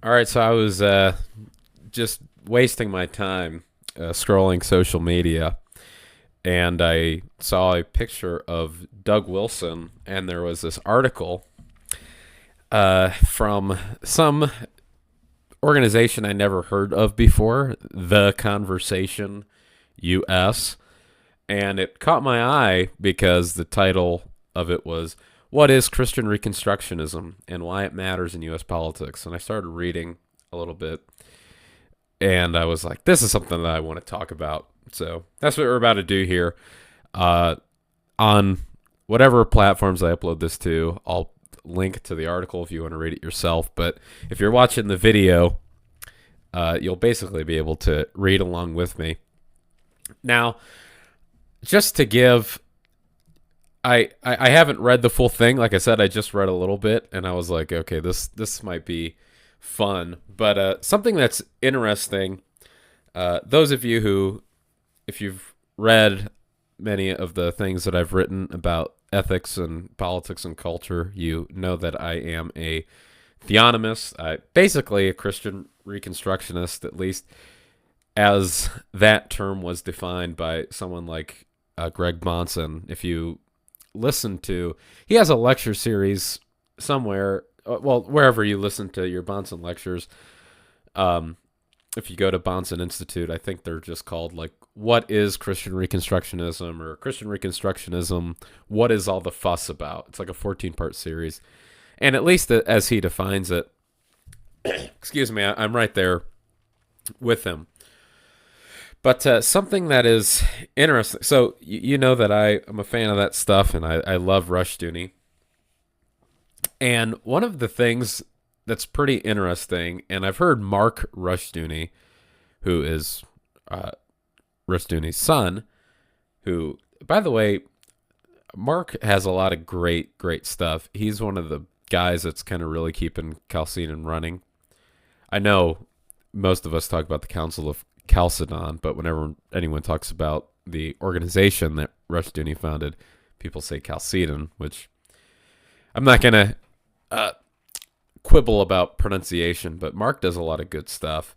All right, so I was just wasting my time scrolling social media, and I saw a picture of Doug Wilson, and there was this article from some organization I never heard of before, The Conversation US, and it caught my eye because the title of it was "What is Christian Reconstructionism and Why It Matters in U.S. Politics?" And I started reading a little bit, and I was like, "This is something that I want to talk about." So that's what we're about to do here. Uh, on whatever platforms I upload this to, I'll link to the article if you want to read it yourself. But if you're watching the video, you'll basically be able to read along with me. Now, just to give, I haven't read the full thing. Like I said, I just read a little bit, and I was like, okay, this might be fun. But something that's interesting, those of you who, if you've read many of the things that I've written about ethics and politics and culture, you know that I am a theonomist, basically a Christian Reconstructionist, at least as that term was defined by someone like Greg Monson. If you listen to, he has a lecture series somewhere, well, wherever you listen to your Bonson lectures. If you go to Bonson Institute, I think they're just called like, "What is Christian Reconstructionism?" or "Christian Reconstructionism, what is all the fuss about?" It's like a 14-part series. And at least as he defines it, excuse me, I'm right there with him. But something that is interesting. So you know that I'm a fan of that stuff, and I love Rushdoony. And one of the things that's pretty interesting, and I've heard Mark Rushdoony, who is Rushdoony's son, who, by the way, Mark has a lot of great stuff. He's one of the guys that's kind of really keeping Chalcedon running. I know most of us talk about the Council of Chalcedon, but whenever anyone talks about the organization that Rushdoony founded, people say Chalcedon, which I'm not going to quibble about pronunciation, but Mark does a lot of good stuff.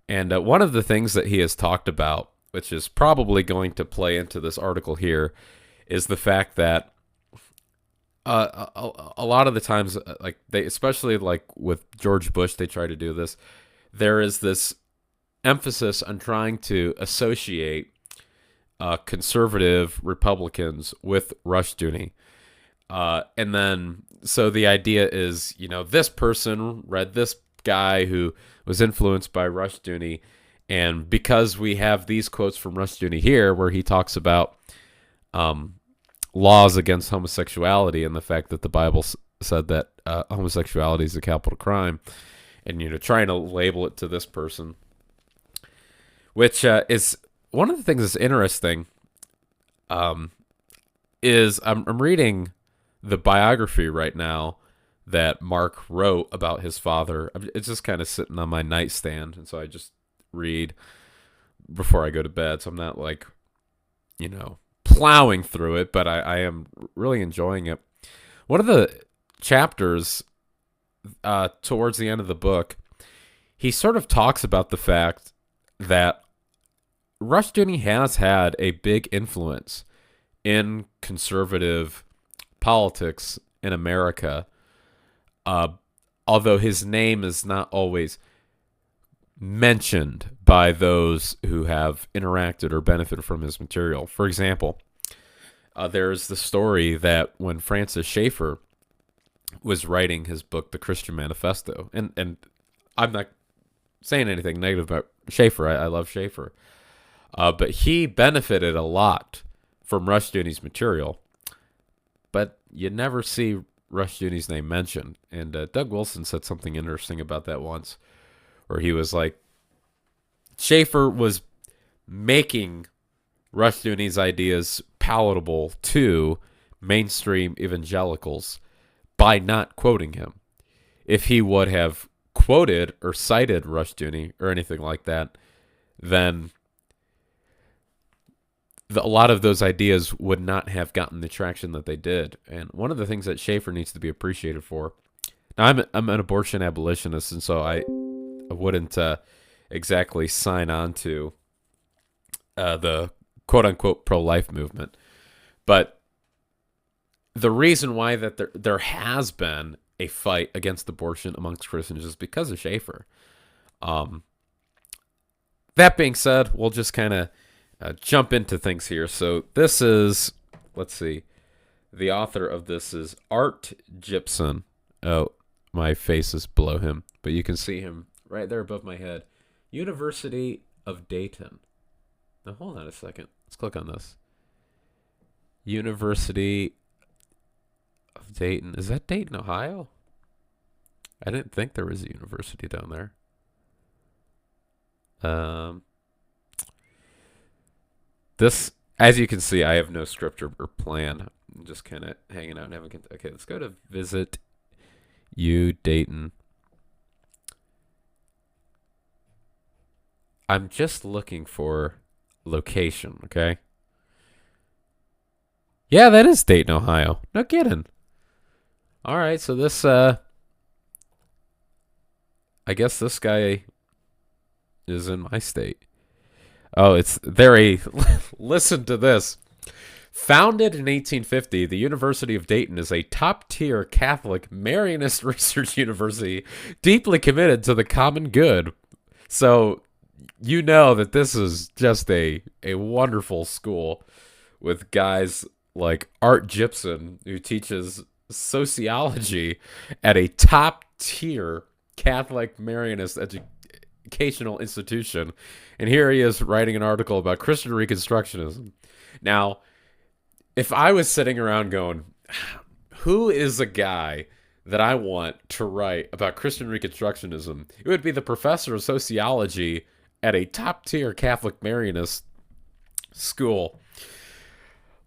And one of the things that he has talked about, which is probably going to play into this article here, is the fact that a lot of the times, like they, especially like with George Bush, they try to do this. There is this emphasis on trying to associate conservative Republicans with Rushdoony. And then, so the idea is, this person read this guy who was influenced by Rushdoony, and because we have these quotes from Rushdoony here, where he talks about laws against homosexuality and the fact that the Bible said that homosexuality is a capital crime, and trying to label it to this person, which is one of the things that's interesting. Is I'm reading the biography right now that Mark wrote about his father. It's just kind of sitting on my nightstand, and so I just read before I go to bed. So I'm not like, plowing through it, but I am really enjoying it. One of the chapters towards the end of the book, he sort of talks about the fact that Rushdoony has had a big influence in conservative politics in America, although his name is not always mentioned by those who have interacted or benefited from his material. For example, there's the story that when Francis Schaeffer was writing his book, The Christian Manifesto, and I'm not saying anything negative about Schaeffer. I love Schaeffer. But he benefited a lot from Rushdoony's material, but you never see Rushdoony's name mentioned. And Doug Wilson said something interesting about that once, where he was like, Schaeffer was making Rushdoony's ideas palatable to mainstream evangelicals by not quoting him. If he would have quoted or cited Rushdoony or anything like that, then a lot of those ideas would not have gotten the traction that they did. And one of the things that Schaeffer needs to be appreciated for. Now, I'm an abortion abolitionist, and so wouldn't exactly sign on to the quote unquote pro life movement. But the reason why that there has been a fight against abortion amongst Christians is because of Schaeffer. Um, that being said, we'll just kind of jump into things here. So this is, let's see, the author of this is Art Gibson. Oh, my face is below him, but you can see him right there above my head. University of Dayton. Now hold on a second. Let's click on this. University of Dayton. Is that Dayton, Ohio? I didn't think there was a university down there. This, as you can see, I have no script or plan. I'm just kind of hanging out and having. Okay, let's go to visit U Dayton. I'm just looking for location. Okay. Yeah, that is Dayton, Ohio. No kidding. All right, so this, I guess this guy is in my state. Oh, it's there. Listen to this. Founded in 1850, the University of Dayton is a top-tier Catholic Marianist research university deeply committed to the common good. So you know that this is just a wonderful school with guys like Art Gibson, who teaches sociology at a top-tier Catholic Marianist educational institution. And here he is writing an article about Christian Reconstructionism. Now, if I was sitting around going, who is a guy that I want to write about Christian Reconstructionism, it would be the professor of sociology at a top-tier Catholic Marianist school.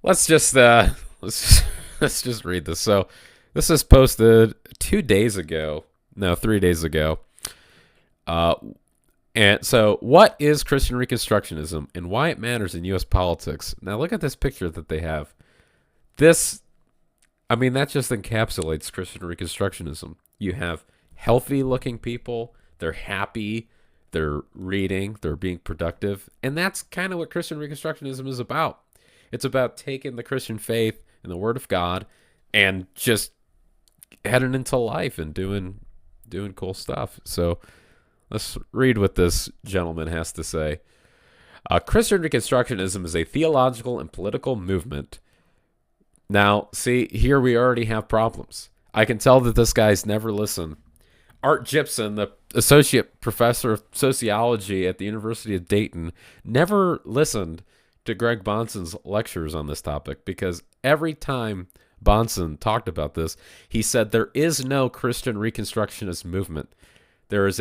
Let's just let's just read this. So this is posted 3 days ago. And so, what is Christian Reconstructionism and why it matters in U.S. politics? Now, look at this picture that they have. This, I mean, that just encapsulates Christian Reconstructionism. You have healthy-looking people. They're happy. They're reading. They're being productive. And that's kind of what Christian Reconstructionism is about. It's about taking the Christian faith and the Word of God and just heading into life and doing cool stuff. So let's read what this gentleman has to say. Christian Reconstructionism is a theological and political movement. Now, see, here we already have problems. I can tell that this guy's never listened. Art Gibson, the associate professor of sociology at the University of Dayton, never listened to Greg Bonson's lectures on this topic, because every time Bonson talked about this, he said there is no Christian Reconstructionist movement. There was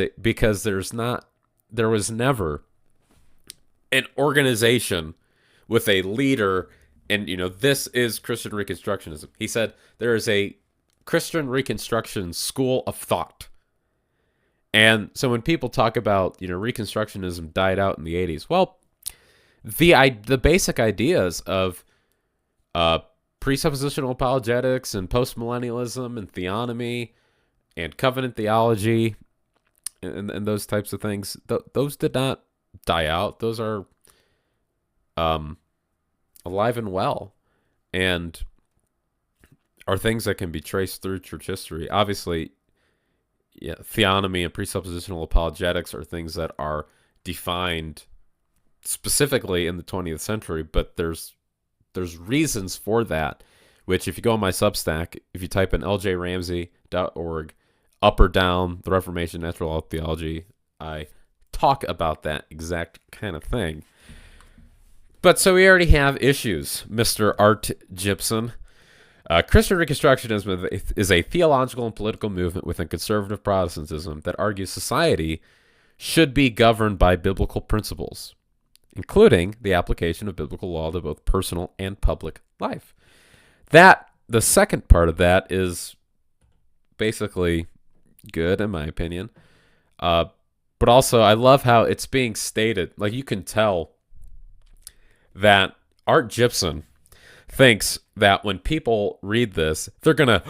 never an organization with a leader, and this is Christian Reconstructionism. He said there is a Christian Reconstruction school of thought. And so when people talk about, Reconstructionism died out in the 80s, well, the basic ideas of presuppositional apologetics and postmillennialism and theonomy and covenant theology and those types of things, those did not die out. Those are alive and well, and are things that can be traced through church history. Obviously, yeah, theonomy and presuppositional apologetics are things that are defined specifically in the 20th century, but there's reasons for that, which if you go on my Substack, if you type in ljramsey.org, up or down, the Reformation, Natural Law Theology, I talk about that exact kind of thing. But so we already have issues, Mr. Art Gibson. Christian Reconstructionism is a theological and political movement within conservative Protestantism that argues society should be governed by biblical principles, including the application of biblical law to both personal and public life. The second part of that is basically good, in my opinion. But also, I love how it's being stated. Like, you can tell that Art Gibson thinks that when people read this, they're gonna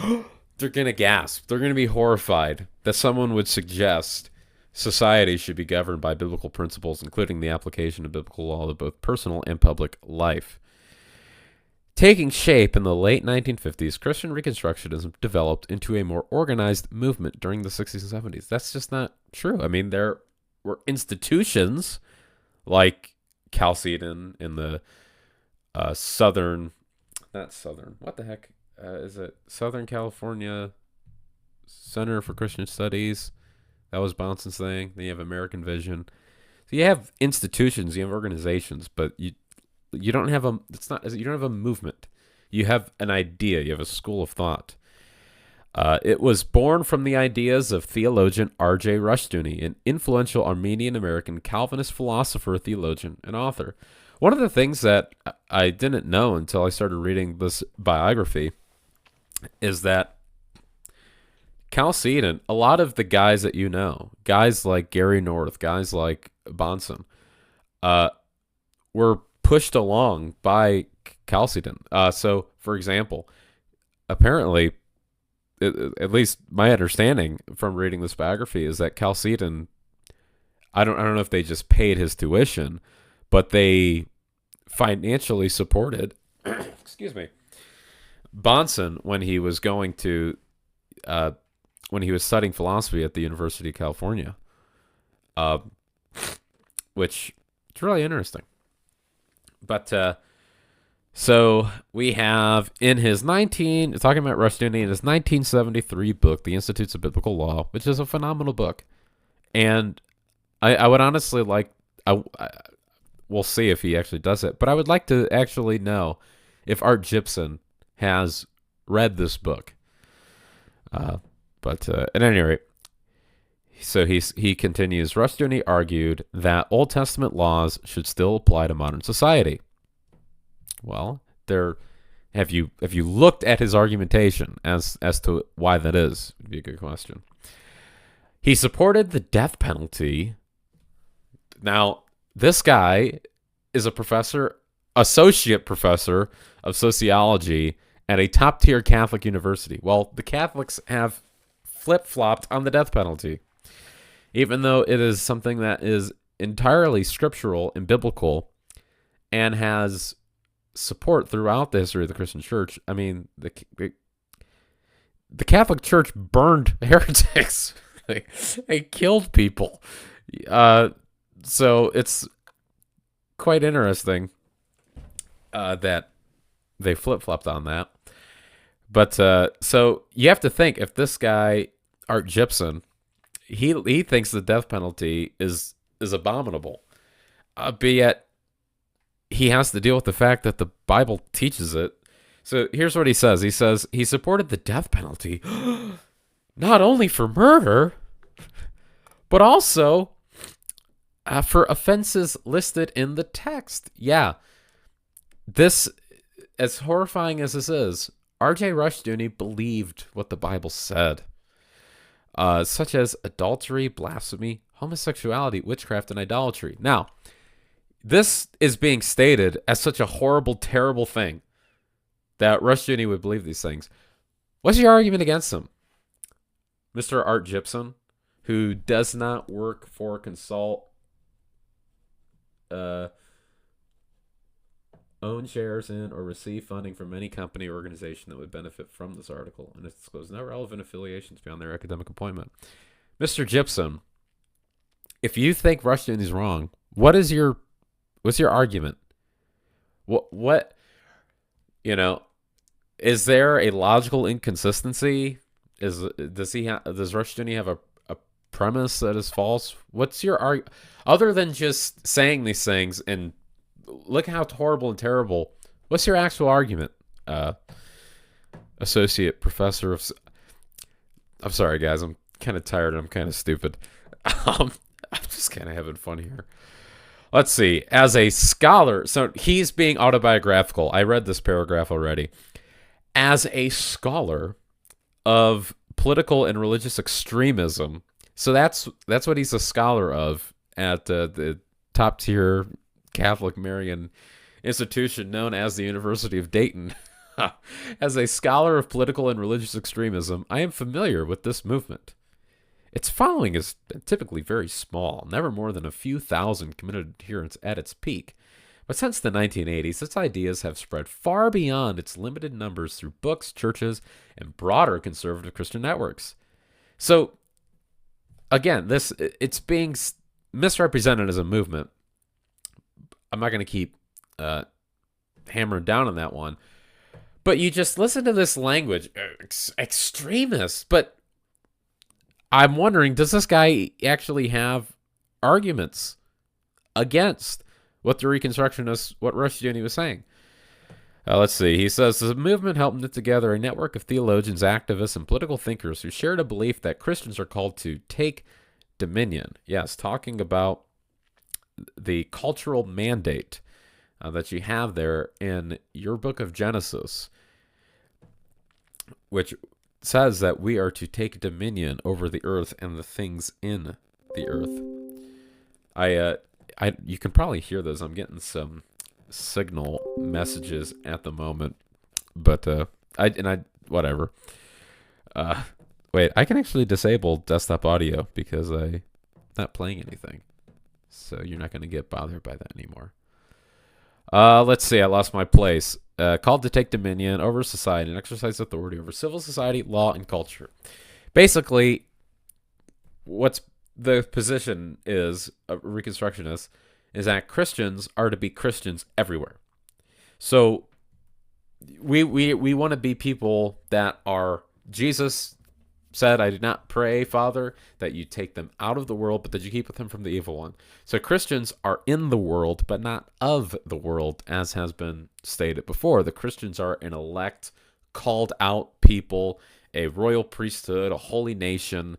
gasp. They're gonna be horrified that someone would suggest society should be governed by biblical principles, including the application of biblical law to both personal and public life. Taking shape in the late 1950s, Christian Reconstructionism developed into a more organized movement during the 60s and 70s. That's just not true. I mean, there were institutions like Chalcedon in the what the heck is it? Southern California Center for Christian Studies. That was Bonson's thing. Then you have American Vision. So you have institutions, you have organizations, but you don't have you don't have a movement. You have an idea. You have a school of thought. It was born from the ideas of theologian R.J. Rushdoony, an influential Armenian-American Calvinist philosopher, theologian, and author. One of the things that I didn't know until I started reading this biography is that Chalcedon, a lot of the guys that you know, guys like Gary North, guys like Bonson, were pushed along by Chalcedon. So, for example, apparently, at least my understanding from reading this biography is that Chalcedon, I don't know if they just paid his tuition, but they financially supported, excuse me, Bonson when he was when he was studying philosophy at the University of California, which is really interesting. But so we have in his talking about Rushdoony in his 1973 book, The Institutes of Biblical Law, which is a phenomenal book, and I would honestly like we'll see if he actually does it, but I would like to actually know if Art Gibson has read this book. But at any rate, so he continues. Rushdoony argued that Old Testament laws should still apply to modern society. Well, have you looked at his argumentation as to why that is? Would be a good question. He supported the death penalty. Now, this guy is a professor, associate professor of sociology at a top-tier Catholic university. Well, the Catholics have flip-flopped on the death penalty, even though it is something that is entirely scriptural and biblical and has support throughout the history of the Christian church. I mean, the Catholic Church burned heretics. They killed people. So it's quite interesting that they flip-flopped on that. But so you have to think, if this guy, Art Gibson, he thinks the death penalty is abominable, but yet he has to deal with the fact that the Bible teaches it. So here's what he says. He says he supported the death penalty not only for murder, but also for offenses listed in the text. Yeah, this, as horrifying as this is, R.J. Rushdoony believed what the Bible said, such as adultery, blasphemy, homosexuality, witchcraft, and idolatry. Now, this is being stated as such a horrible, terrible thing that Rushdoony would believe these things. What's your argument against him? Mr. Art Gibson, who does not work for Consult, own shares in or receive funding from any company or organization that would benefit from this article, and it discloses no relevant affiliations beyond their academic appointment. Mr. Gibson, if you think Rushdoony is wrong, what's your argument? What is there a logical inconsistency? Does Rushdoony have a premise that is false? What's your argument other than just saying these things and look how horrible and terrible? What's your actual argument, associate professor of? I'm sorry, guys. I'm kind of tired. I'm kind of stupid. I'm just kind of having fun here. Let's see. As a scholar, so he's being autobiographical. I read this paragraph already. As a scholar of political and religious extremism, so that's what he's a scholar of at the top tier Catholic Marian institution known as the University of Dayton. As a scholar of political and religious extremism, I am familiar with this movement. its following is typically very small, never more than a few thousand committed adherents at its peak. But since the 1980s, its ideas have spread far beyond its limited numbers through books, churches, and broader conservative Christian networks. So, again, it's being misrepresented as a movement. I'm not going to keep hammering down on that one. But you just listen to this language, extremists. But I'm wondering, does this guy actually have arguments against what the Reconstructionists, what Rushdoony was saying? Let's see. He says, the movement helped knit together a network of theologians, activists, and political thinkers who shared a belief that Christians are called to take dominion. Yes, talking about the cultural mandate that you have there in your book of Genesis, which says that we are to take dominion over the earth and the things in the earth. You can probably hear those. I'm getting some signal messages at the moment, but whatever. Wait, I can actually disable desktop audio because I'm not playing anything, so you're not going to get bothered by that anymore. Let's see. I lost my place. Called to take dominion over society and exercise authority over civil society, law, and culture. Basically, what's the position is of Reconstructionists is that Christians are to be Christians everywhere. So we want to be people that are, Jesus said, I do not pray, Father, that you take them out of the world, but that you keep them from the evil one. So Christians are in the world, but not of the world, as has been stated before. The Christians are an elect, called out people, a royal priesthood, a holy nation,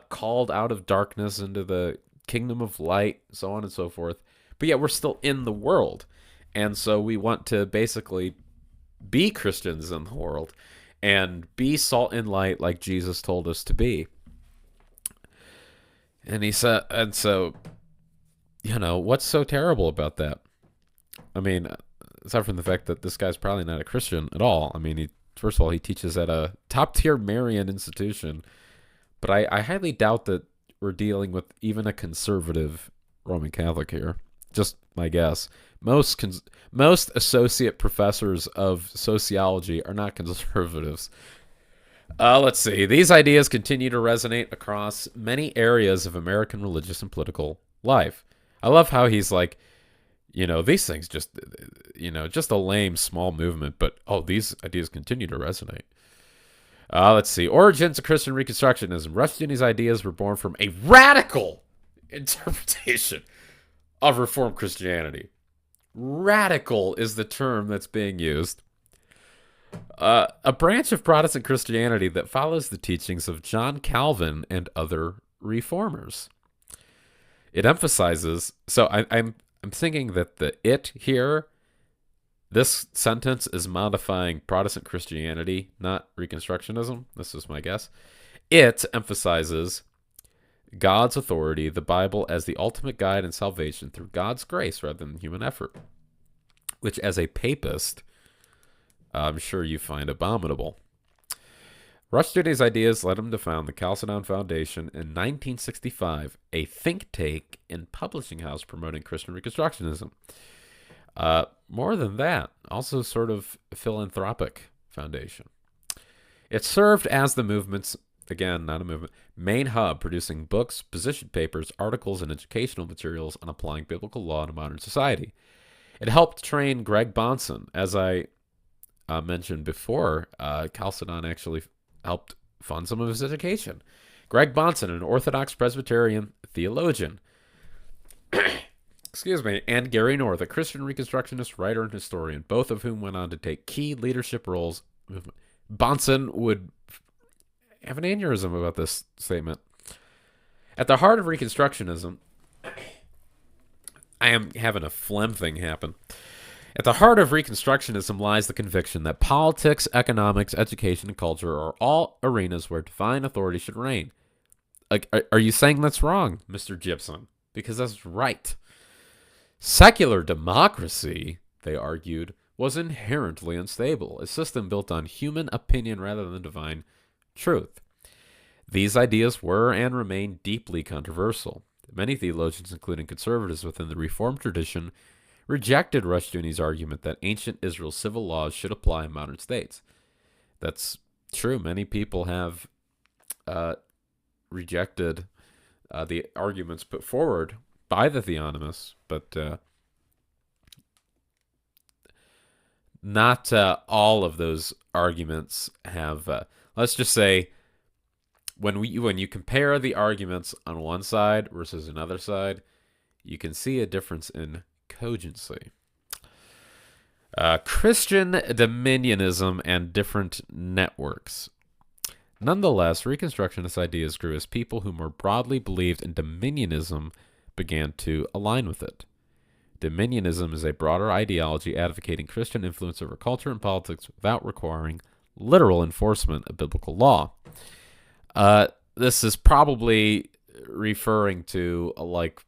called out of darkness into the kingdom of light, so on and so forth. But yet we're still in the world. And so we want to basically be Christians in the world and be salt and light like Jesus told us to be. And he said, and so, what's so terrible about that? I mean, aside from the fact that this guy's probably not a Christian at all. I mean, first of all, he teaches at a top-tier Marian institution. But I highly doubt that we're dealing with even a conservative Roman Catholic here. Just my guess. Most associate professors of sociology are not conservatives. Let's see. These ideas continue to resonate across many areas of American religious and political life. I love how he's like, these things just a lame small movement, but these ideas continue to resonate. Let's see. Origins of Christian Reconstructionism. Rushdoony's ideas were born from a radical interpretation of Reformed Christianity. Radical is the term that's being used. A branch of Protestant Christianity that follows the teachings of John Calvin and other reformers. It emphasizes. So I'm thinking that the it here, this sentence is modifying Protestant Christianity, not Reconstructionism. This is my guess. It emphasizes God's authority, the Bible, as the ultimate guide and salvation through God's grace rather than human effort, which as a papist, I'm sure you find abominable. Rushdoony's ideas led him to found the Chalcedon Foundation in 1965, a think tank and publishing house promoting Christian Reconstructionism. More than that, also sort of philanthropic foundation. It served as the movement's, again, not a movement, main hub, producing books, position papers, articles, and educational materials on applying biblical law to modern society. It helped train Greg Bonson. As I mentioned before, Chalcedon actually helped fund some of his education. Greg Bonson, an Orthodox Presbyterian theologian, excuse me, and Gary North, a Christian Reconstructionist writer and historian, both of whom went on to take key leadership roles. Bonson would have an aneurysm about this statement. At the heart of Reconstructionism, I am having a phlegm thing happen. At the heart of Reconstructionism lies the conviction that politics, economics, education, and culture are all arenas where divine authority should reign. Are you saying that's wrong, Mr. Gibson? Because that's right. Secular democracy, they argued, was inherently unstable, a system built on human opinion rather than divine truth. These ideas were and remain deeply controversial. Many theologians, including conservatives within the Reformed tradition, rejected Rushdoony's argument that ancient Israel's civil laws should apply in modern states. That's true. Many people have rejected the arguments put forward by the theonomists, but not all of those arguments have. Let's just say when you compare the arguments on one side versus another side, you can see a difference in cogency. Christian dominionism and different networks. Nonetheless, Reconstructionist ideas grew as people who more broadly believed in dominionism began to align with it. Dominionism is a broader ideology advocating Christian influence over culture and politics without requiring literal enforcement of biblical law. This is probably referring to like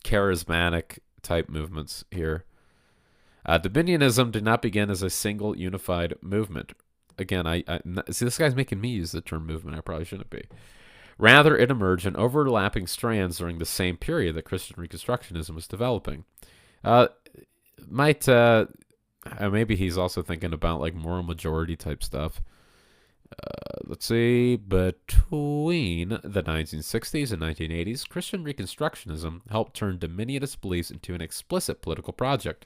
charismatic type movements here. Dominionism did not begin as a single unified movement. Again, I see this guy's making me use the term movement. I probably shouldn't be. Rather, it emerged in overlapping strands during the same period that Christian Reconstructionism was developing. Maybe he's also thinking about like moral majority type stuff. Let's see. Between the 1960s and 1980s, Christian Reconstructionism helped turn dominionist beliefs into an explicit political project,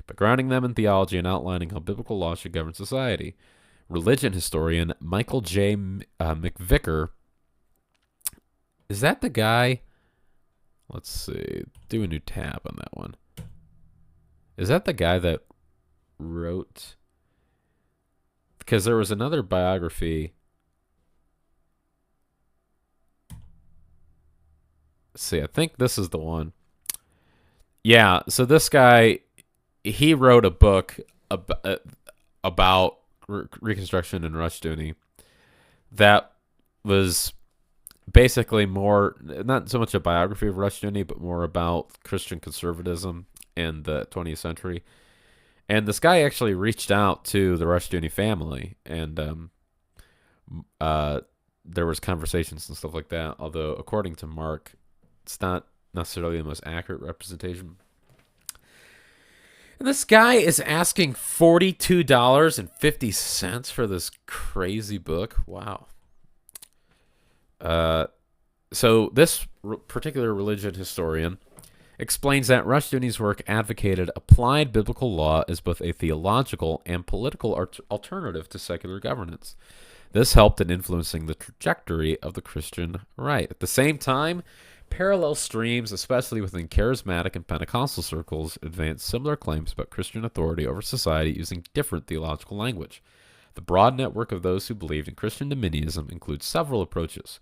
by grounding them in theology and outlining how biblical law should govern society. Religion historian Michael J. McVicker. Is that the guy? Let's see. Do a new tab on that one. Is that the guy that wrote? Because there was another biography. Let's see, I think this is the one. Yeah, so this guy, he wrote a book about Reconstruction and Rushdoony that was basically more, not so much a biography of Rushdoony, but more about Christian conservatism in the 20th century. And this guy actually reached out to the Rushdoony family, and there was conversations and stuff like that, although according to Mark, it's not necessarily the most accurate representation. And this guy is asking $42.50 for this crazy book. Wow. So this particular religion historian explains that Rushdoony's work advocated applied biblical law as both a theological and political alternative to secular governance. This helped in influencing the trajectory of the Christian right. At the same time, parallel streams, especially within charismatic and Pentecostal circles, advanced similar claims about Christian authority over society using different theological language. The broad network of those who believed in Christian dominionism includes several approaches.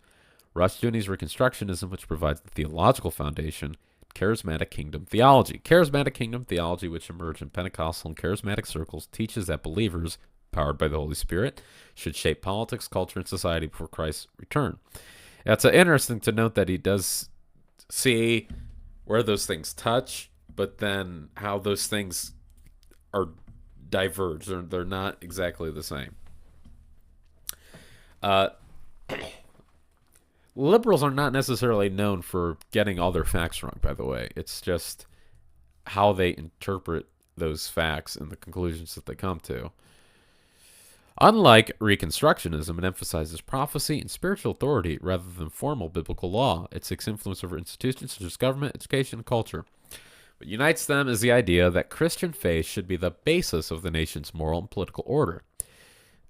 Rushdoony's Reconstructionism, which provides the theological foundation, charismatic kingdom theology. Charismatic kingdom theology, which emerged in Pentecostal and charismatic circles, teaches that believers, powered by the Holy Spirit, should shape politics, culture, and society before Christ's return. It's interesting to note that he does see where those things touch, but then how those things are diverged. They're not exactly the same. Liberals are not necessarily known for getting all their facts wrong, by the way. It's just how they interpret those facts and the conclusions that they come to. Unlike Reconstructionism, it emphasizes prophecy and spiritual authority rather than formal biblical law. It seeks influence over institutions such as government, education, and culture. What unites them is the idea that Christian faith should be the basis of the nation's moral and political order.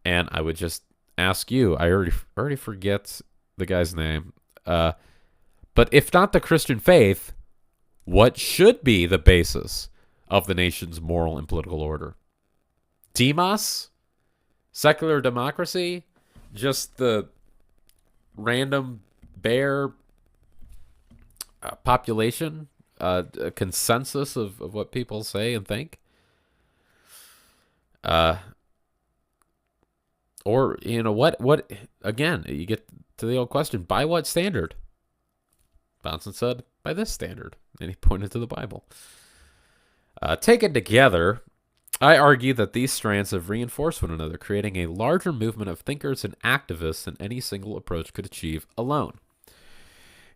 And I would just ask you, I already forget the guy's name, but if not the Christian faith, what should be the basis of the nation's moral and political order? Demos? Secular democracy? Just the random bare population? A consensus of what people say and think? Or, what, again, you get to the old question, by what standard? Bonson said, by this standard. And he pointed to the Bible. Taken together, I argue that these strands have reinforced one another, creating a larger movement of thinkers and activists than any single approach could achieve alone.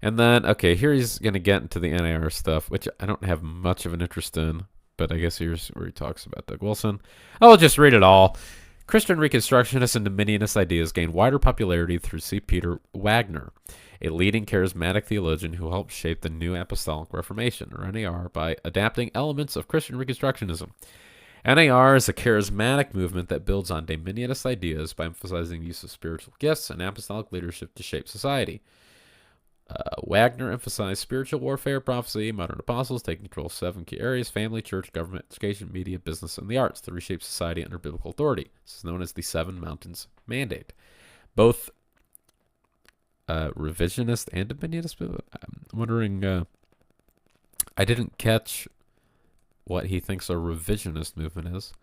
And then, okay, here he's going to get into the NAR stuff, which I don't have much of an interest in, but I guess here's where he talks about Doug Wilson. I'll just read it all. Christian Reconstructionist and Dominionist ideas gained wider popularity through C. Peter Wagner, a leading charismatic theologian who helped shape the New Apostolic Reformation, or NAR, by adapting elements of Christian Reconstructionism. NAR is a charismatic movement that builds on Dominionist ideas by emphasizing the use of spiritual gifts and apostolic leadership to shape society. Wagner emphasized spiritual warfare, prophecy, modern apostles, taking control of 7 key areas: family, church, government, education, media, business, and the arts to reshape society under biblical authority. This is known as the Seven Mountains Mandate. Both revisionist and dominionist. I'm wondering, I didn't catch what he thinks a revisionist movement is.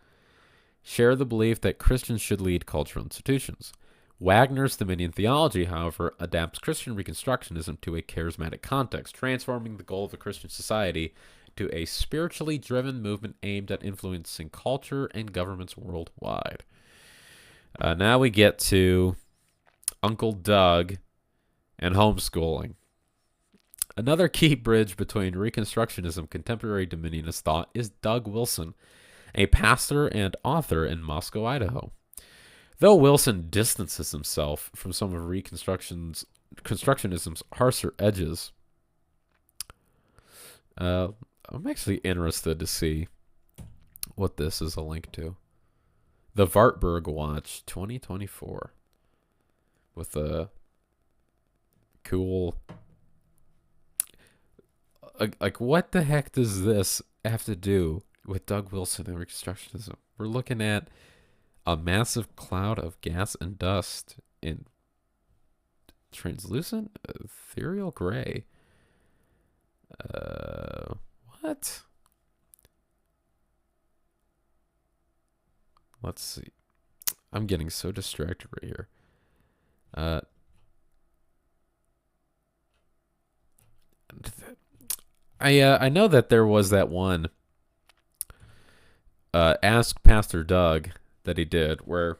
Share the belief that Christians should lead cultural institutions. Wagner's Dominion theology, however, adapts Christian Reconstructionism to a charismatic context, transforming the goal of a Christian society to a spiritually driven movement aimed at influencing culture and governments worldwide. Now we get to Uncle Doug and homeschooling. Another key bridge between Reconstructionism and contemporary Dominionist thought is Doug Wilson, a pastor and author in Moscow, Idaho. Though Wilson distances himself from some of Reconstructionism's harsher edges, I'm actually interested to see what this is a link to. The Wartburg Watch 2024 with a cool... Like, what the heck does this have to do with Doug Wilson and Reconstructionism? We're looking at a massive cloud of gas and dust in translucent ethereal gray. What? Let's see. I'm getting so distracted right here. I know that there was that one Ask Pastor Doug that he did where,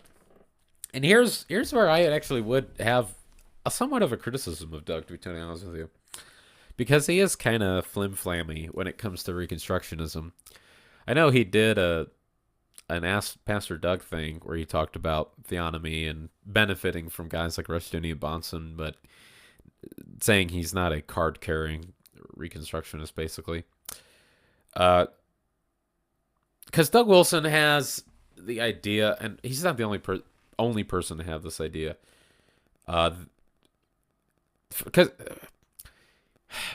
and here's where I actually would have a somewhat of a criticism of Doug, to be totally honest with you, because he is kind of flim-flammy when it comes to Reconstructionism. I know he did an Ask Pastor Doug thing where he talked about theonomy and benefiting from guys like Rushdoony and Bonson, but saying he's not a card-carrying Reconstructionist, basically. Because Doug Wilson has the idea, and he's not the only person to have this idea. Because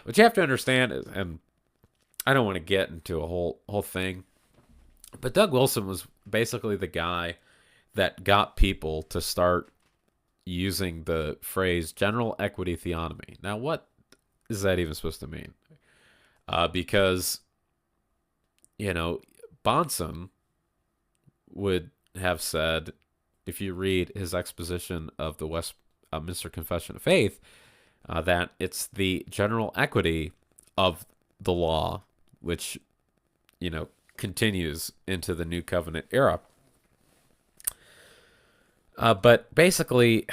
what you have to understand is, and I don't want to get into a whole thing, but Doug Wilson was basically the guy that got people to start using the phrase general equity theonomy. Now, what is that even supposed to mean? Because, Bonson would have said, if you read his exposition of the Westminster Confession of Faith, that it's the general equity of the law, which, continues into the New Covenant era. But basically,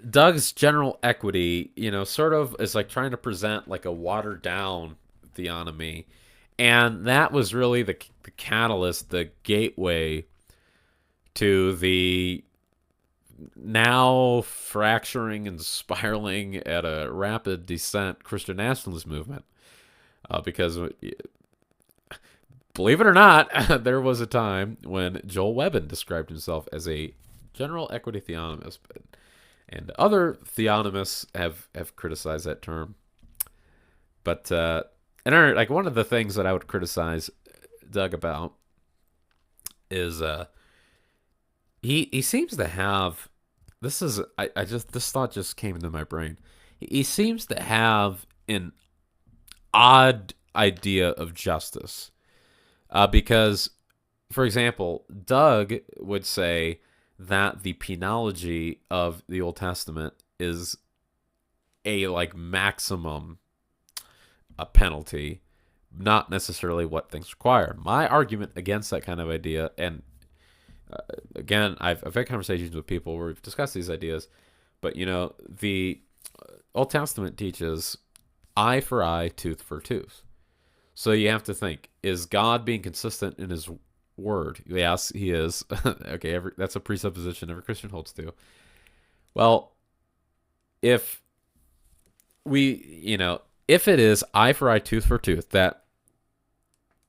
Doug's general equity, sort of is like trying to present like a watered down theonomy. And that was really the catalyst, the gateway to the now fracturing and spiraling at a rapid descent Christian nationalist movement. Because, believe it or not, there was a time when Joel Webbin described himself as a general equity theonomist. And other theonomists have criticized that term. But, and one of the things that I would criticize Doug about is he seems to have, this thought just came into my brain. He seems to have an odd idea of justice. Because, for example, Doug would say that the penology of the Old Testament is a maximum penalty, not necessarily what things require. My argument against that kind of idea, and again, I've had conversations with people where we've discussed these ideas, but the Old Testament teaches eye for eye, tooth for tooth. So you have to think: is God being consistent in His word? Yes, He is. Okay, that's a presupposition every Christian holds to. Well, if if it is eye for eye, tooth for tooth, that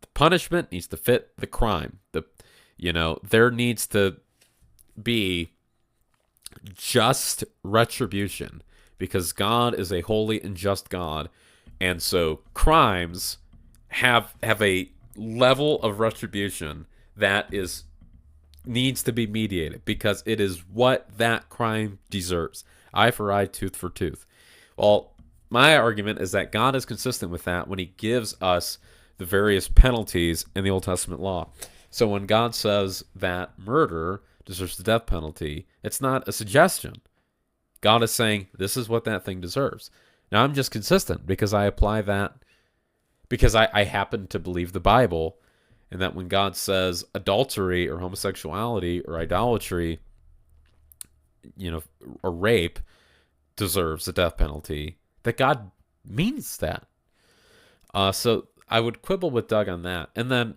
the punishment needs to fit the crime. There needs to be just retribution because God is a holy and just God, and so crimes have a level of retribution that needs to be mediated because it is what that crime deserves. Eye for eye, tooth for tooth. Well, my argument is that God is consistent with that when He gives us the various penalties in the Old Testament law. So when God says that murder deserves the death penalty, it's not a suggestion. God is saying, this is what that thing deserves. Now, I'm just consistent because I apply that because I happen to believe the Bible, and that when God says adultery or homosexuality or idolatry, or rape deserves the death penalty, that God means that. So I would quibble with Doug on that. And then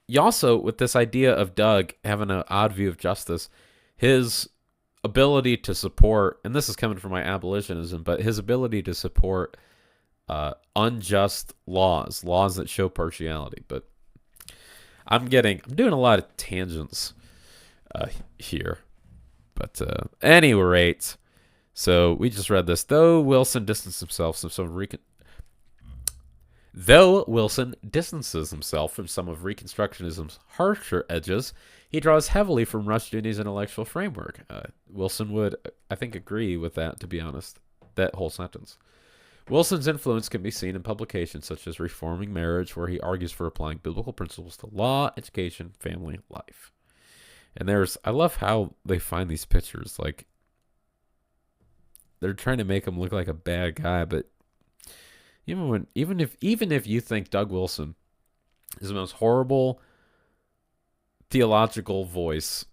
you also, with this idea of Doug having an odd view of justice, his ability to support, and this is coming from my abolitionism, but his ability to support unjust laws that show partiality. But I'm doing a lot of tangents here. But any rate, so we just read this. Though Wilson distances himself from some of Reconstructionism's harsher edges, he draws heavily from Rushdoony's intellectual framework. Wilson would, I think, agree with that, to be honest, that whole sentence. Wilson's influence can be seen in publications such as Reforming Marriage, where he argues for applying biblical principles to law, education, family, life. And I love how they find these pictures. Like, they're trying to make him look like a bad guy, but even if you think Doug Wilson is the most horrible theological voice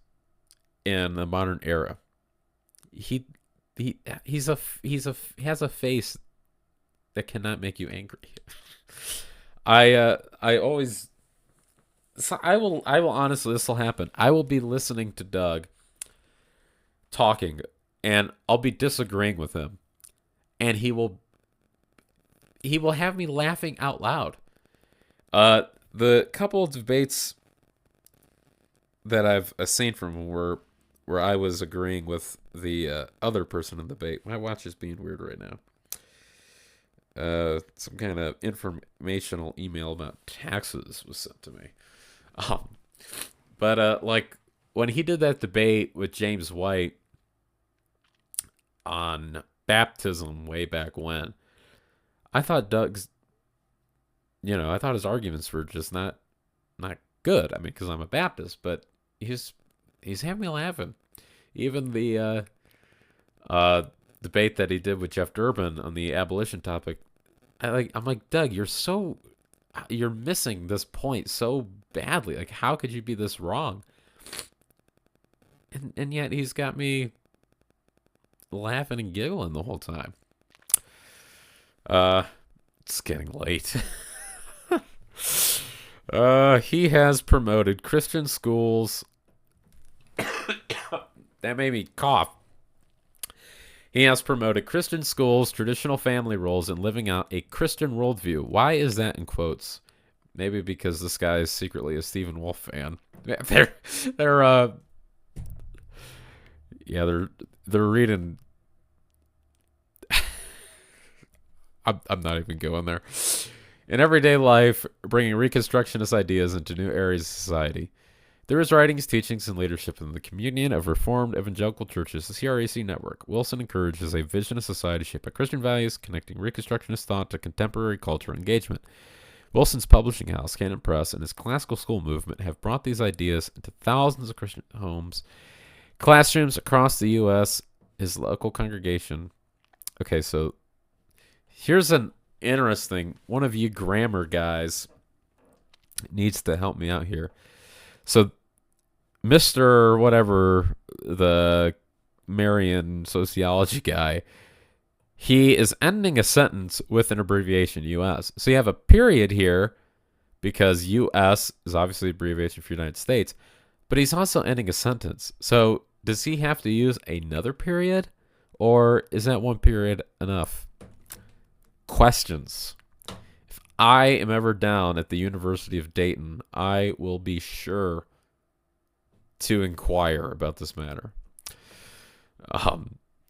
in the modern era, he has a face that cannot make you angry. I will honestly, this will happen. I will be listening to Doug talking, and I'll be disagreeing with him, and he will have me laughing out loud. The couple of debates that I've seen from him where I was agreeing with the other person in the debate. My watch is being weird right now. Some kind of informational email about taxes was sent to me. But like when he did that debate with James White on baptism way back when, I thought his arguments were just not good. I mean, because I'm a Baptist, but he's having me laughing. Even the debate that he did with Jeff Durbin on the abolition topic, I'm like, Doug, you're missing this point so badly. Like, how could you be this wrong? And yet he's got me laughing and giggling the whole time. It's getting late. He has promoted Christian schools. That made me cough. He has promoted Christian schools, traditional family roles, and living out a Christian worldview. Why is that in quotes? Maybe because this guy is secretly a Stephen Wolf fan. They're reading. I'm not even going there. In everyday life, bringing Reconstructionist ideas into new areas of society. Through his writings, teachings, and leadership in the Communion of Reformed Evangelical Churches, the CREC network, Wilson encourages a vision of society shaped by Christian values, connecting Reconstructionist thought to contemporary culture and engagement. Wilson's publishing house, Canon Press, and his classical school movement have brought these ideas into thousands of Christian homes, classrooms across the U.S., his local congregation. Okay, so here's an interesting. One of you grammar guys needs to help me out here. So, Mr. whatever, the Marian sociology guy, he is ending a sentence with an abbreviation US. So you have a period here because US is obviously an abbreviation for United States, but he's also ending a sentence. So does he have to use another period, or is that one period enough? Questions. If I am ever down at the University of Dayton, I will be sure to inquire about this matter.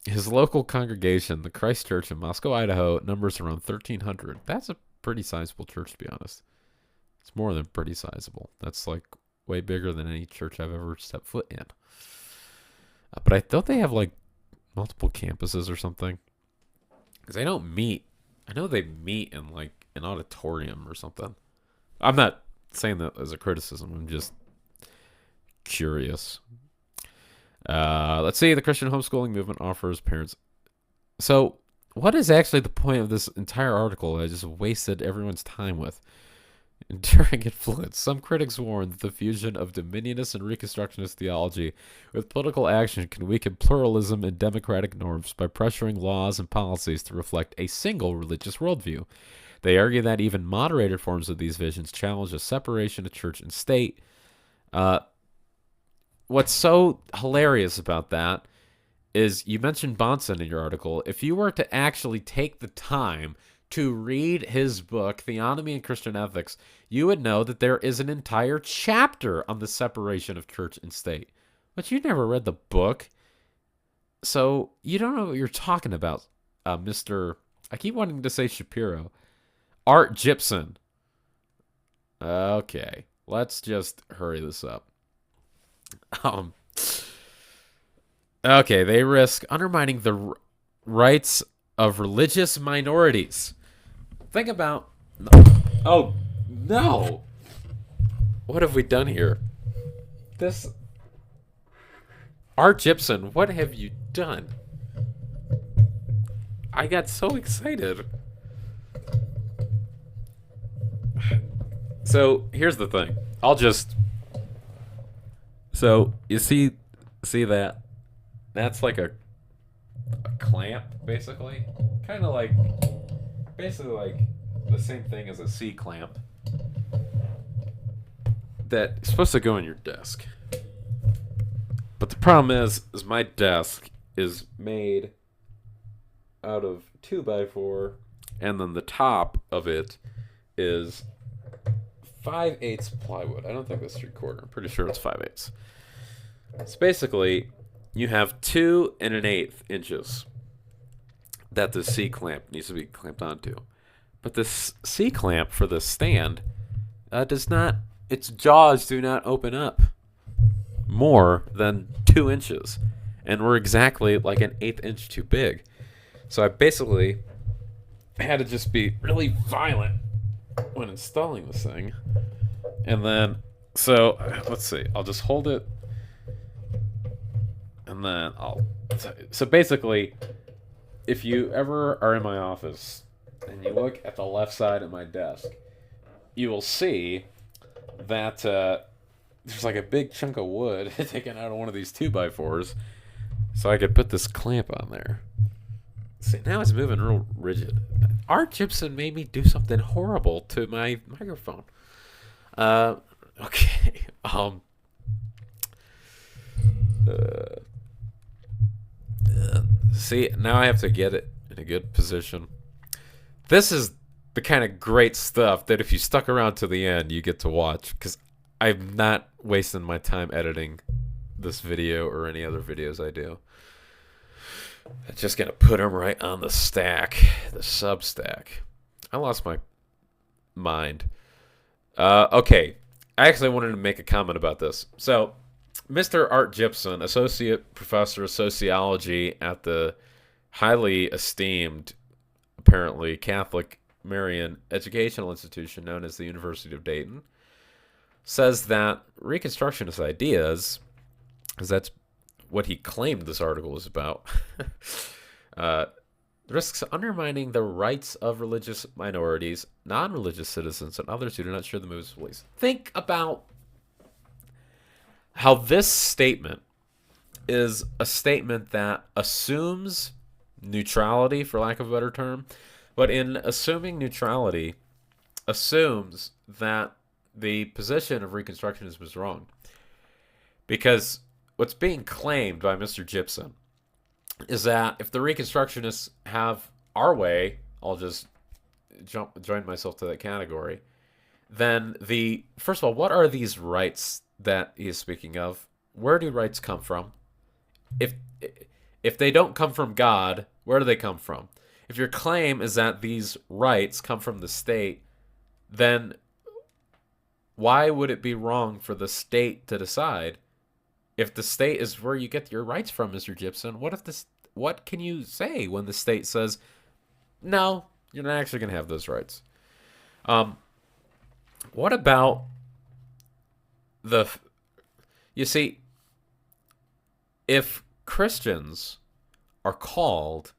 His local congregation, the Christ Church in Moscow, Idaho, numbers around 1,300. That's a pretty sizable church, to be honest. It's more than pretty sizable. That's like way bigger than any church I've ever stepped foot in. But I thought they have like multiple campuses or something. Because they don't meet. I know they meet in like an auditorium or something. I'm not saying that as a criticism. I'm just curious. Let's see. The Christian homeschooling movement offers parents. So, what is actually the point of this entire article I just wasted everyone's time with? Enduring influence. Some critics warn that the fusion of dominionist and Reconstructionist theology with political action can weaken pluralism and democratic norms by pressuring laws and policies to reflect a single religious worldview. They argue that even moderated forms of these visions challenge a separation of church and state. What's so hilarious about that is you mentioned Bonson in your article. If you were to actually take the time to read his book, Theonomy and Christian Ethics, you would know that there is an entire chapter on the separation of church and state. But you never read the book, so you don't know what you're talking about, Mr. I keep wanting to say Shapiro. Art Gibson. Okay, let's just hurry this up. Okay, they risk undermining the rights of religious minorities. Think about... Oh, no! What have we done here? This... Art Gibson, what have you done? I got so excited. So, here's the thing. I'll just... So, you see that? That's like a clamp, basically. Kind of like, basically like the same thing as a C-clamp. That's supposed to go on your desk. But the problem is my desk is made out of 2x4, and then the top of it is 5/8 plywood. I don't think that's 3/4. I'm pretty sure it's 5/8. So basically, you have 2 1/8 inches that the C-clamp needs to be clamped onto. But this C-clamp for the stand does not, its jaws do not open up more than 2 inches. And we're exactly like an 1/8 inch too big. So I basically had to just be really violent when installing this thing. And then, so let's see, I'll just hold it. And then so basically, if you ever are in my office and you look at the left side of my desk, you will see that there's like a big chunk of wood taken out of one of these 2x4s, so I could put this clamp on there. See, now it's moving real rigid. Art Gibson made me do something horrible to my microphone. Okay. See, now I have to get it in a good position. This is the kind of great stuff that if you stuck around to the end, you get to watch, because I'm not wasting my time editing this video or any other videos I do. I'm just going to put them right on the stack, the sub stack. I lost my mind. Okay, I actually wanted to make a comment about this. So, Mr. Art Gibson, Associate Professor of Sociology at the highly esteemed, apparently, Catholic Marian educational institution known as the University of Dayton, says that Reconstructionist ideas, because that's what he claimed this article was about, risks undermining the rights of religious minorities, non-religious citizens, and others who do not share the movement's beliefs. Think about how this statement is a statement that assumes neutrality, for lack of a better term, but in assuming neutrality, assumes that the position of Reconstructionism is wrong. Because what's being claimed by Mr. Gibson is that if the Reconstructionists have our way, I'll just join myself to that category, then first of all, what are these rights that he is speaking of? Where do rights come from? If they don't come from God, where do they come from? If your claim is that these rights come from the state, then why would it be wrong for the state to decide? If the state is where you get your rights from, Mr. Gibson, what can you say when the state says, no, you're not actually going to have those rights? What about you see, if Christians are called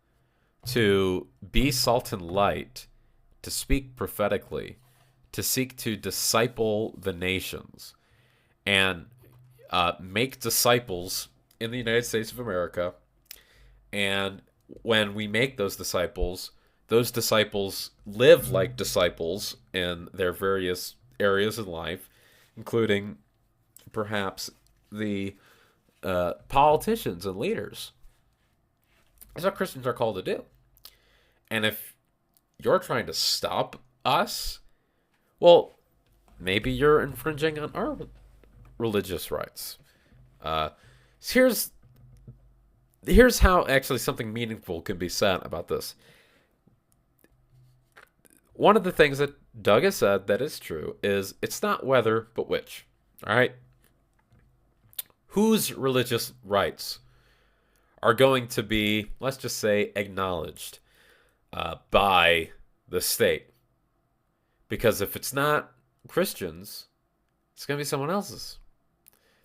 to be salt and light, to speak prophetically, to seek to disciple the nations, and make disciples in the United States of America, and when we make those disciples live like disciples in their various areas in life, including perhaps the politicians and leaders. That's what Christians are called to do. And if you're trying to stop us, well, maybe you're infringing on our religious rights. Here's how actually something meaningful can be said about this. One of the things that Doug has said that is true is it's not whether, but which. All right? Whose religious rights are going to be, let's just say, acknowledged by the state? Because if it's not Christians, it's going to be someone else's.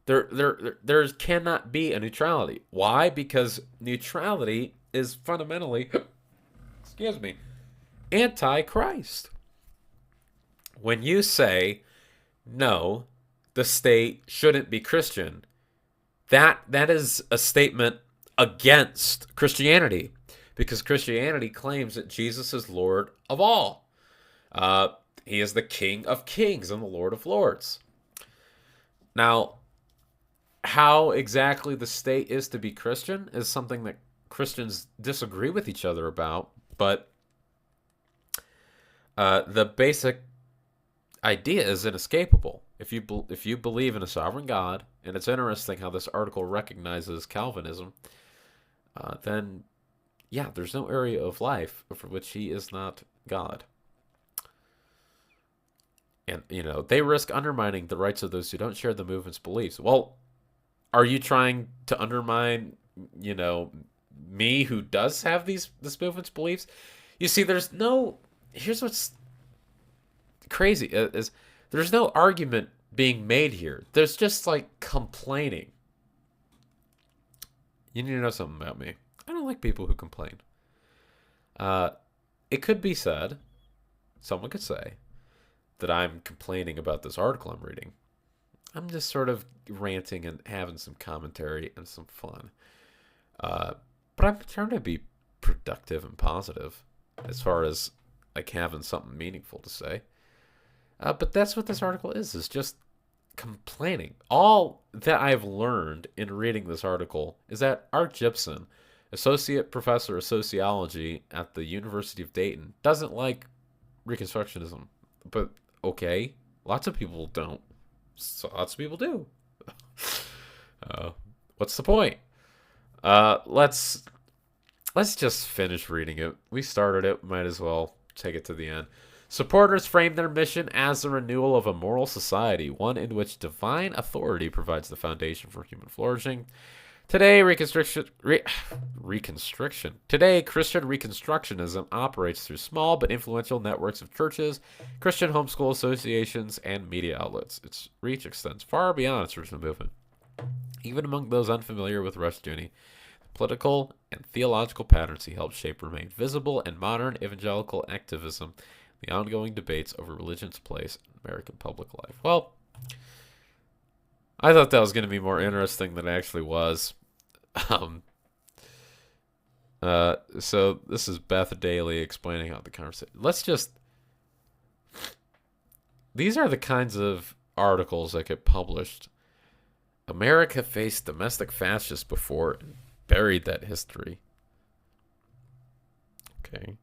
There cannot be a neutrality. Why? Because neutrality is fundamentally, excuse me, anti-Christ. When you say, no, the state shouldn't be Christian, that is a statement against Christianity, because Christianity claims that Jesus is Lord of all. He is the King of Kings and the Lord of Lords. Now, how exactly the state is to be Christian is something that Christians disagree with each other about, but the basic idea is inescapable. If you believe in a sovereign God, and it's interesting how this article recognizes Calvinism, then yeah, there's no area of life for which he is not God. And, they risk undermining the rights of those who don't share the movement's beliefs. Well, are you trying to undermine, me who does have this movement's beliefs? You see, here's what's crazy is there's no argument being made here. There's just like complaining. You need to know something about me. I don't like people who complain. It could be said, someone could say, that I'm complaining about this article I'm reading. I'm just sort of ranting and having some commentary and some fun. But I'm trying to be productive and positive as far as like having something meaningful to say. But that's what this article is just complaining. All that I've learned in reading this article is that Art Gibson, Associate Professor of Sociology at the University of Dayton, doesn't like Reconstructionism. But okay, lots of people don't. So lots of people do. What's the point? Let's just finish reading it. We started it, might as well take it to the end. Supporters frame their mission as the renewal of a moral society, one in which divine authority provides the foundation for human flourishing. Today, Christian Reconstructionism operates through small but influential networks of churches, Christian homeschool associations, and media outlets. Its reach extends far beyond its original movement. Even among those unfamiliar with Rushdoony, the political, and theological patterns he helped shape remain visible in modern evangelical activism, the ongoing debates over religion's place in American public life. Well, I thought that was going to be more interesting than it actually was. Um, so this is Beth Daly explaining how the conversation. These are the kinds of articles that get published. America faced domestic fascists before and buried that history. Okay.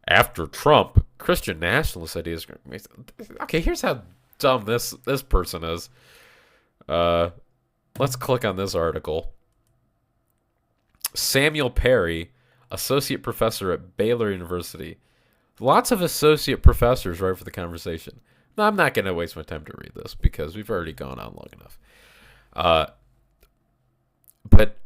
After Trump, Christian nationalist ideas. Okay, here's how dumb this person is. Let's click on this article. Samuel Perry, associate professor at Baylor University. Lots of associate professors right for the conversation. No, I'm not going to waste my time to read this because we've already gone on long enough. But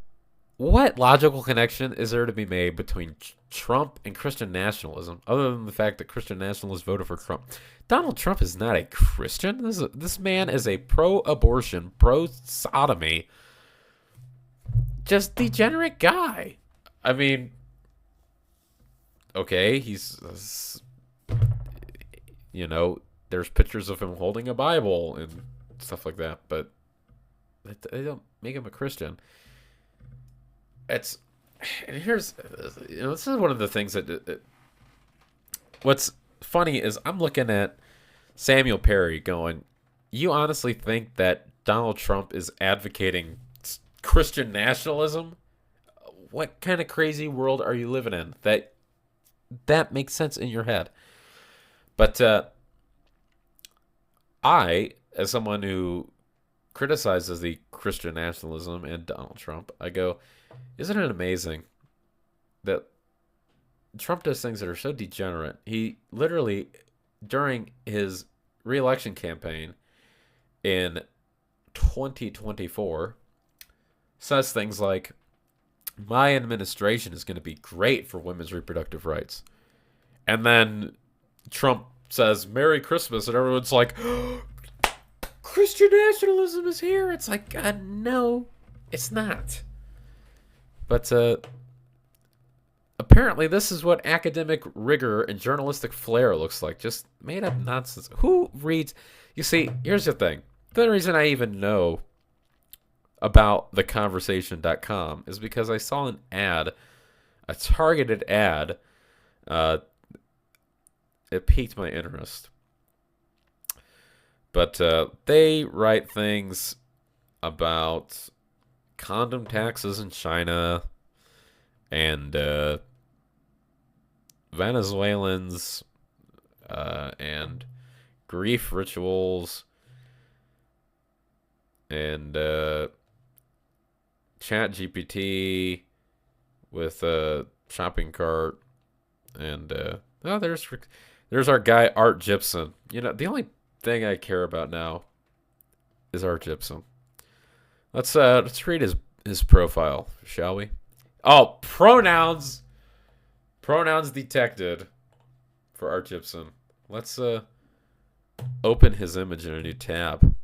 what logical connection is there to be made between Trump and Christian nationalism, other than the fact that Christian nationalists voted for Trump? Donald Trump is not a Christian. This man is a pro-abortion, pro-sodomy, just degenerate guy. I mean, okay, he's, there's pictures of him holding a Bible and stuff like that, but they don't make him a Christian. This is one of the things what's funny is I'm looking at Samuel Perry going, you honestly think that Donald Trump is advocating Christian nationalism? What kind of crazy world are you living in that makes sense in your head? But I, as someone who criticizes the Christian nationalism and Donald Trump, I go, isn't it amazing that Trump does things that are so degenerate? He literally, during his re-election campaign in 2024, says things like, my administration is going to be great for women's reproductive rights. And then Trump says, Merry Christmas, and everyone's like, Christian nationalism is here. It's like, no, it's not. But apparently this is what academic rigor and journalistic flair looks like. Just made up nonsense. Who reads? You see, here's the thing. The reason I even know about theconversation.com is because I saw an ad, a targeted ad. It piqued my interest. But they write things about condom taxes in China and Venezuelans and grief rituals and Chat GPT with a shopping cart and there's our guy Art Gibson. The only thing I care about now is Art Gibson. Let's read his profile, shall we? Oh, pronouns detected for Art Gibson. Let's open his image in a new tab.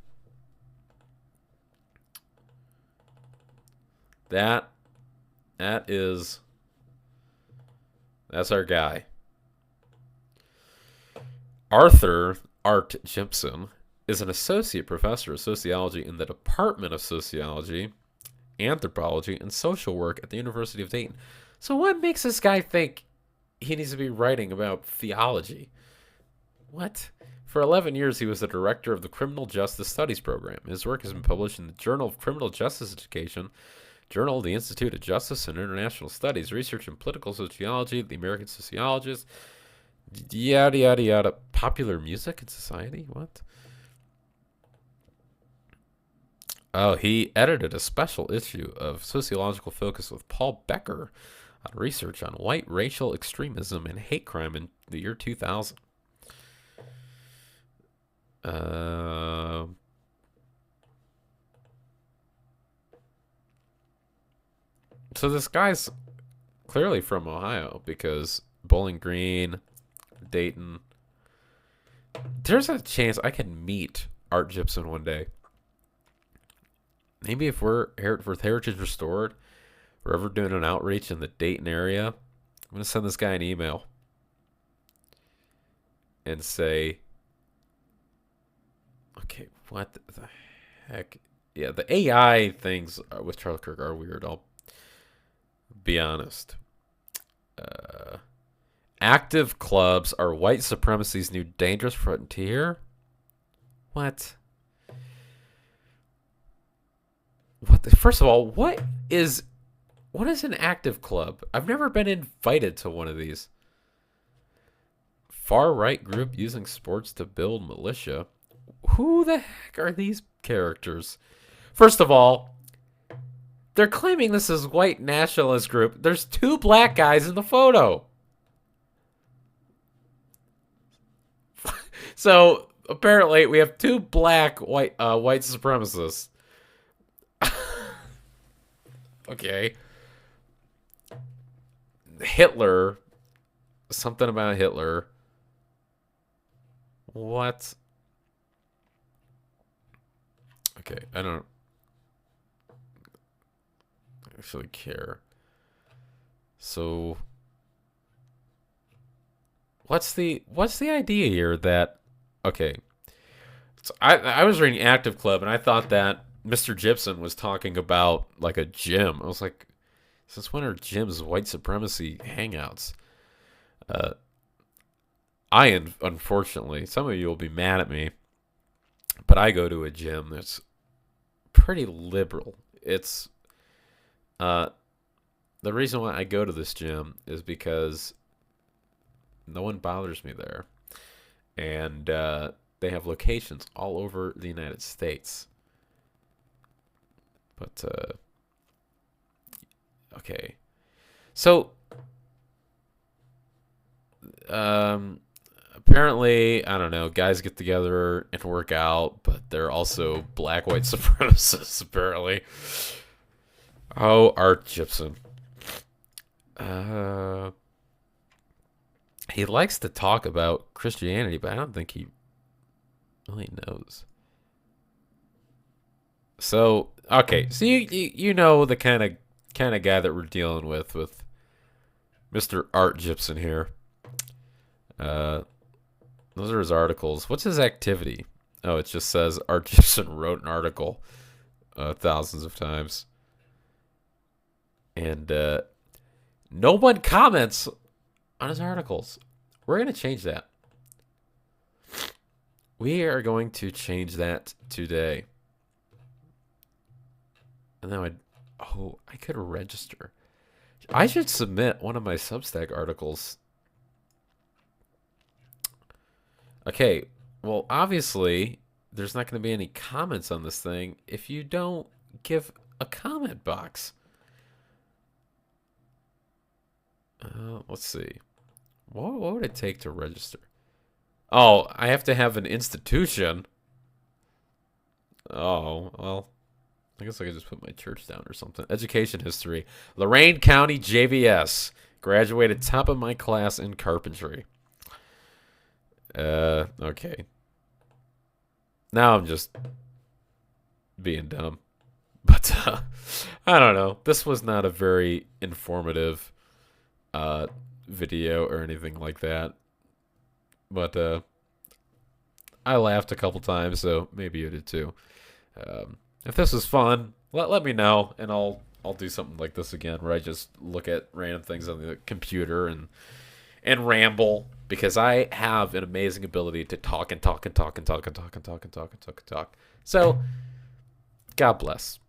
That's our guy. Arthur Art Gibson is an associate professor of sociology in the Department of Sociology, Anthropology, and Social Work at the University of Dayton. So what makes this guy think he needs to be writing about theology? What? For 11 years, he was the director of the Criminal Justice Studies program. His work has been published in the Journal of Criminal Justice Education, Journal of the Institute of Justice and International Studies, Research in Political Sociology, The American Sociologist, yada, yada, yada. Popular Music and Society? What? Oh, he edited a special issue of Sociological Focus with Paul Becker on research on white racial extremism and hate crime in the year 2000. So this guy's clearly from Ohio because Bowling Green, Dayton. There's a chance I can meet Art Gibson one day. Maybe if we're with Heritage Restored, we're ever doing an outreach in the Dayton area, I'm going to send this guy an email and say, okay, what the heck? Yeah, the AI things with Charlie Kirk are weird. I'll be honest. Uh, Active clubs are white supremacy's new dangerous frontier? What? First of all, what is an active club? I've never been invited to one of these. Far right group using sports to build militia. Who the heck are these characters? First of all, they're claiming this is white nationalist group. There's 2 black guys in the photo. So apparently we have 2 black white supremacists. Okay. Hitler. Something about Hitler. What? Okay, I don't actually care. So what's the idea here that okay. So I was reading Active Club and I thought that Mr. Gibson was talking about like a gym. I was like, since when are gyms white supremacy hangouts? Unfortunately, some of you will be mad at me, but I go to a gym that's pretty liberal. It's the reason why I go to this gym is because no one bothers me there, and they have locations all over the United States. But okay, so apparently, I don't know, guys get together and work out, but they're also black white supremacists, apparently. Oh, Art Gibson. He likes to talk about Christianity, but I don't think he really knows. So, okay, so you know the kind of guy that we're dealing with Mr. Art Gibson here. Those are his articles. What's his activity? Oh, it just says Art Gibson wrote an article thousands of times. And no one comments on his articles. We're going to change that. We are going to change that today. And then I could register. I should submit one of my Substack articles. Okay, well, obviously, there's not going to be any comments on this thing if you don't give a comment box. Let's see. What would it take to register? Oh, I have to have an institution. Oh, well, I guess I could just put my church down or something. Education history. Lorain County JVS. Graduated top of my class in carpentry. Okay. Now I'm just being dumb. But, I don't know. This was not a very informative video or anything like that. But I laughed a couple times, so maybe you did too. If this was fun, let me know, and I'll do something like this again, where I just look at random things on the computer and ramble, because I have an amazing ability to talk and talk and talk and talk and talk and talk and talk and talk and talk. So, God bless.